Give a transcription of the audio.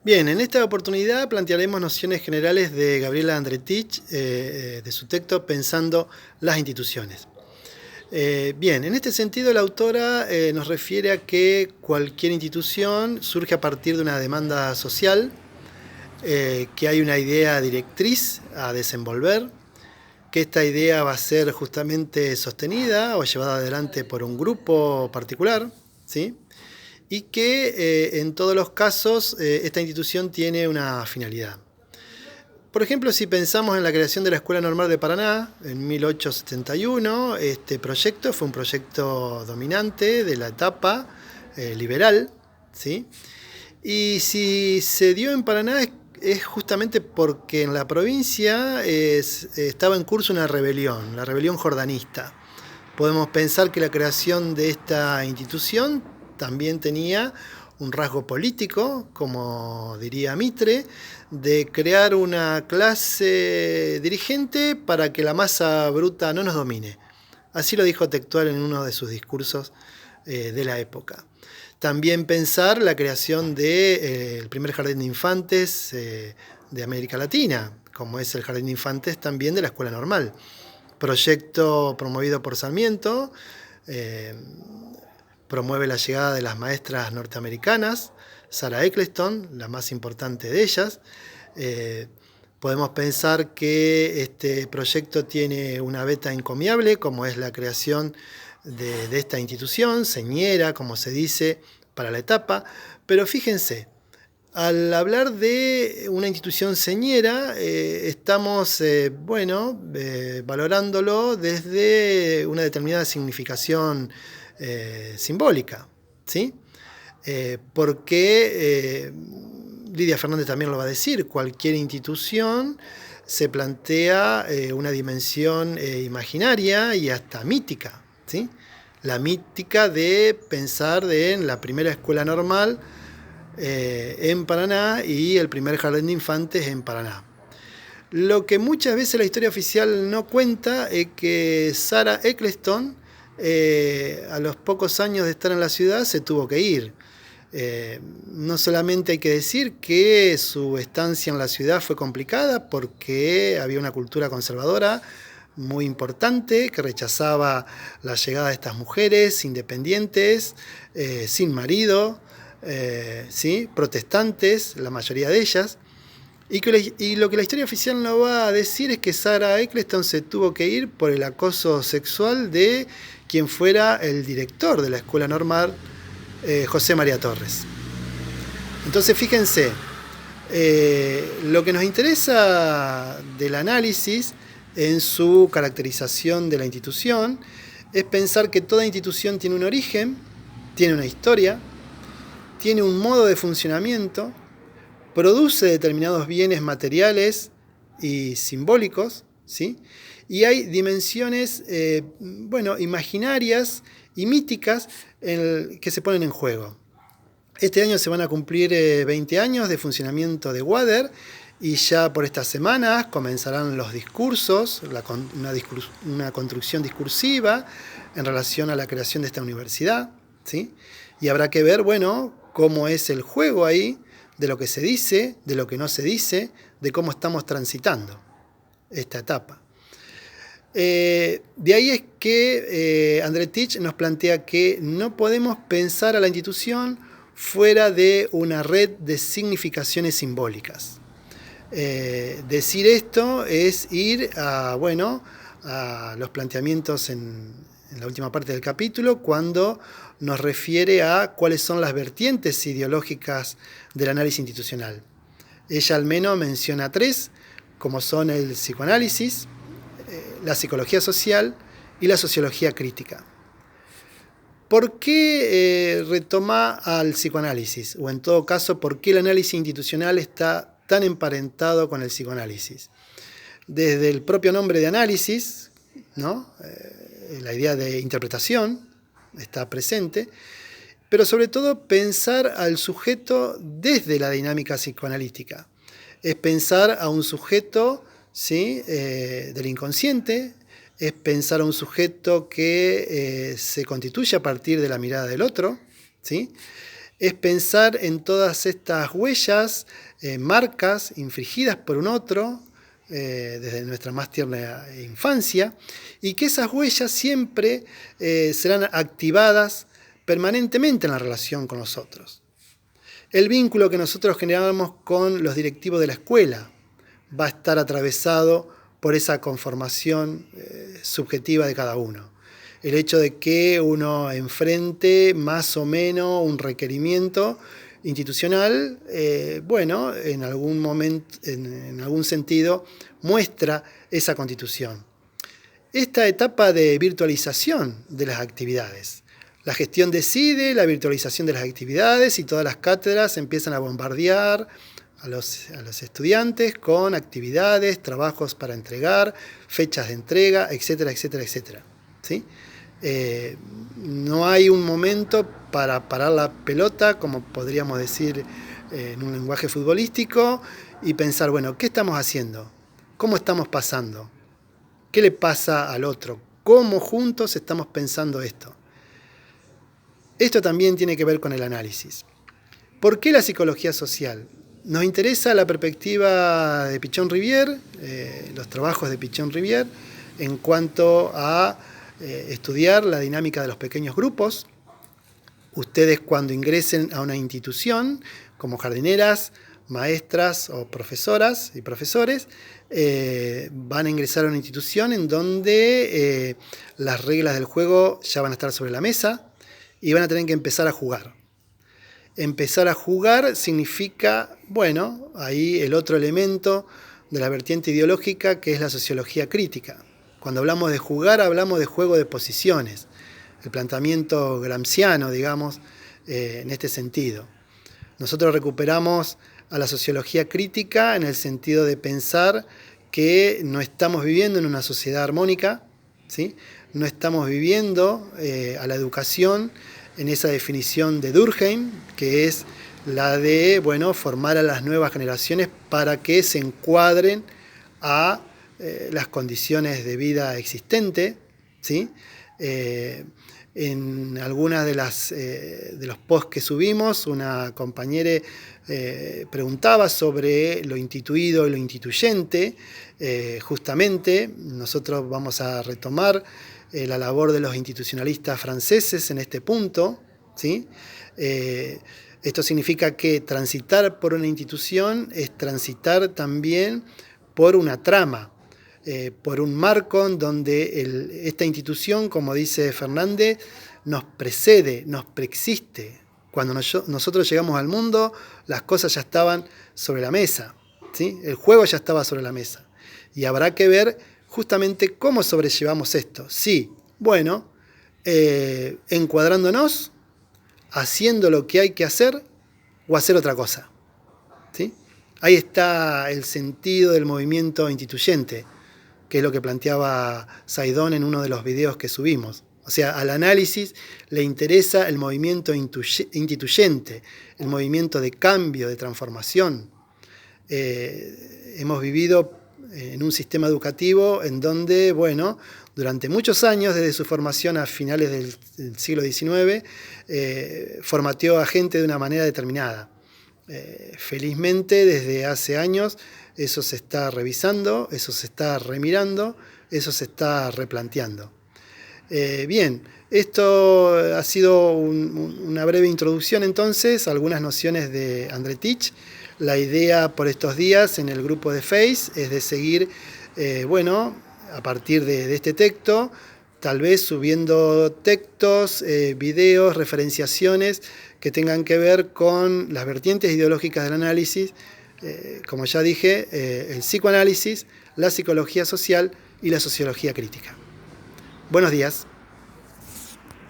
Bien, en esta oportunidad plantearemos nociones generales de Gabriela Andretich, de su texto Pensando las instituciones. Bien, en este sentido la autora nos refiere a que cualquier institución surge a partir de una demanda social, que hay una idea directriz a desenvolver, que esta idea va a ser justamente sostenida o llevada adelante por un grupo particular, ¿sí? Y que en todos los casos esta institución tiene una finalidad. Por ejemplo, si pensamos en la creación de la Escuela Normal de Paraná en 1871, este proyecto fue un proyecto dominante de la etapa liberal, ¿sí? Y si se dio en Paraná es justamente porque en la provincia estaba en curso una rebelión, la rebelión jordanista. Podemos pensar que la creación de esta institución también tenía un rasgo político, como diría Mitre, de crear una clase dirigente para que la masa bruta no nos domine. Así lo dijo textual en uno de sus discursos de la época. También pensar la creación del primer jardín de infantes de América Latina, como es el jardín de infantes también de la Escuela Normal. Proyecto promovido por Sarmiento, promueve la llegada de las maestras norteamericanas, Sarah Eccleston, la más importante de ellas. Podemos pensar que este proyecto tiene una beta encomiable, como es la creación de esta institución, señera, como se dice, para la etapa. Pero fíjense, al hablar de una institución señera, estamos valorándolo desde una determinada significación simbólica, ¿sí? Porque Lidia Fernández también lo va a decir, cualquier institución se plantea una dimensión imaginaria y hasta mítica, ¿sí? La mítica de pensar en la primera escuela normal en Paraná y el primer jardín de infantes en Paraná. Lo que muchas veces la historia oficial no cuenta es que Sarah Eccleston, a los pocos años de estar en la ciudad, se tuvo que ir. No solamente hay que decir que su estancia en la ciudad fue complicada porque había una cultura conservadora muy importante que rechazaba la llegada de estas mujeres independientes, sin marido, ¿sí? Protestantes, la mayoría de ellas. Y lo que la historia oficial no va a decir es que Sarah Eccleston se tuvo que ir por el acoso sexual de quien fuera el director de la escuela normal, José María Torres. Entonces fíjense, lo que nos interesa del análisis en su caracterización de la institución es pensar que toda institución tiene un origen, tiene una historia, tiene un modo de funcionamiento, produce determinados bienes materiales y simbólicos, ¿sí? Y hay dimensiones imaginarias y míticas que se ponen en juego. Este año se van a cumplir 20 años de funcionamiento de WADER y ya por estas semanas comenzarán los discursos, una construcción discursiva en relación a la creación de esta universidad, ¿sí? Y habrá que ver, cómo es el juego ahí, de lo que se dice, de lo que no se dice, de cómo estamos transitando esta etapa. De ahí es que Andretich nos plantea que no podemos pensar a la institución fuera de una red de significaciones simbólicas. Decir esto es ir a los planteamientos en la última parte del capítulo, cuando nos refiere a cuáles son las vertientes ideológicas del análisis institucional. Ella al menos menciona 3, como son el psicoanálisis, la psicología social y la sociología crítica. ¿Por qué retoma al psicoanálisis? O en todo caso, ¿por qué el análisis institucional está tan emparentado con el psicoanálisis? Desde el propio nombre de análisis, ¿no? La idea de interpretación está presente, pero sobre todo pensar al sujeto desde la dinámica psicoanalítica. Es pensar a un sujeto, ¿sí? Del inconsciente, es pensar a un sujeto que se constituye a partir de la mirada del otro, ¿sí? es pensar en todas estas huellas, marcas infligidas por un otro, desde nuestra más tierna infancia, y que esas huellas siempre serán activadas permanentemente en la relación con los otros. El vínculo que nosotros generamos con los directivos de la escuela va a estar atravesado por esa conformación subjetiva de cada uno. El hecho de que uno enfrente más o menos un requerimiento institucional, en algún momento, en algún sentido, muestra esa constitución. Esta etapa de virtualización de las actividades. La gestión decide la virtualización de las actividades y todas las cátedras empiezan a bombardear a los estudiantes con actividades, trabajos para entregar, fechas de entrega, etcétera, etcétera, etcétera. ¿Sí? No hay un momento para parar la pelota, como podríamos decir en un lenguaje futbolístico, y pensar, bueno, ¿qué estamos haciendo? ¿Cómo estamos pasando? ¿Qué le pasa al otro? ¿Cómo juntos estamos pensando esto? Esto también tiene que ver con el análisis. ¿Por qué la psicología social? Nos interesa la perspectiva de Pichon-Rivière, los trabajos de Pichon-Rivière, en cuanto a estudiar la dinámica de los pequeños grupos. Ustedes, cuando ingresen a una institución, como jardineras, maestras o profesoras y profesores, van a ingresar a una institución en donde las reglas del juego ya van a estar sobre la mesa y van a tener que empezar a jugar. Empezar a jugar significa, ahí el otro elemento de la vertiente ideológica, que es la sociología crítica. Cuando hablamos de jugar, hablamos de juego de posiciones, el planteamiento gramsciano, digamos, en este sentido. Nosotros recuperamos a la sociología crítica en el sentido de pensar que no estamos viviendo en una sociedad armónica, ¿sí? No estamos viviendo a la educación en esa definición de Durkheim, que es la de formar a las nuevas generaciones para que se encuadren a las condiciones de vida existentes, ¿sí? En algunas de los posts que subimos, una compañera preguntaba sobre lo instituido y lo instituyente. Justamente nosotros vamos a retomar la labor de los institucionalistas franceses en este punto, ¿sí? Esto significa que transitar por una institución es transitar también por una trama, por un marco en donde esta institución, como dice Fernández, nos precede, nos preexiste. Cuando nosotros llegamos al mundo, las cosas ya estaban sobre la mesa, ¿sí? El juego ya estaba sobre la mesa. Y habrá que ver justamente cómo sobrellevamos esto. Sí, encuadrándonos, haciendo lo que hay que hacer o hacer otra cosa, ¿sí? Ahí está el sentido del movimiento instituyente, que es lo que planteaba Saidón en uno de los videos que subimos. O sea, al análisis le interesa el movimiento instituyente, el movimiento de cambio, de transformación. Hemos vivido en un sistema educativo en donde, durante muchos años, desde su formación a finales del siglo XIX, formateó a gente de una manera determinada. Felizmente, desde hace años, eso se está revisando, eso se está remirando, eso se está replanteando. Bien, esto ha sido una breve introducción entonces a algunas nociones de André Teach. La idea por estos días en el grupo de Face es de seguir, a partir de este texto, tal vez subiendo textos, videos, referenciaciones que tengan que ver con las vertientes ideológicas del análisis, como ya dije, el psicoanálisis, la psicología social y la sociología crítica. Buenos días.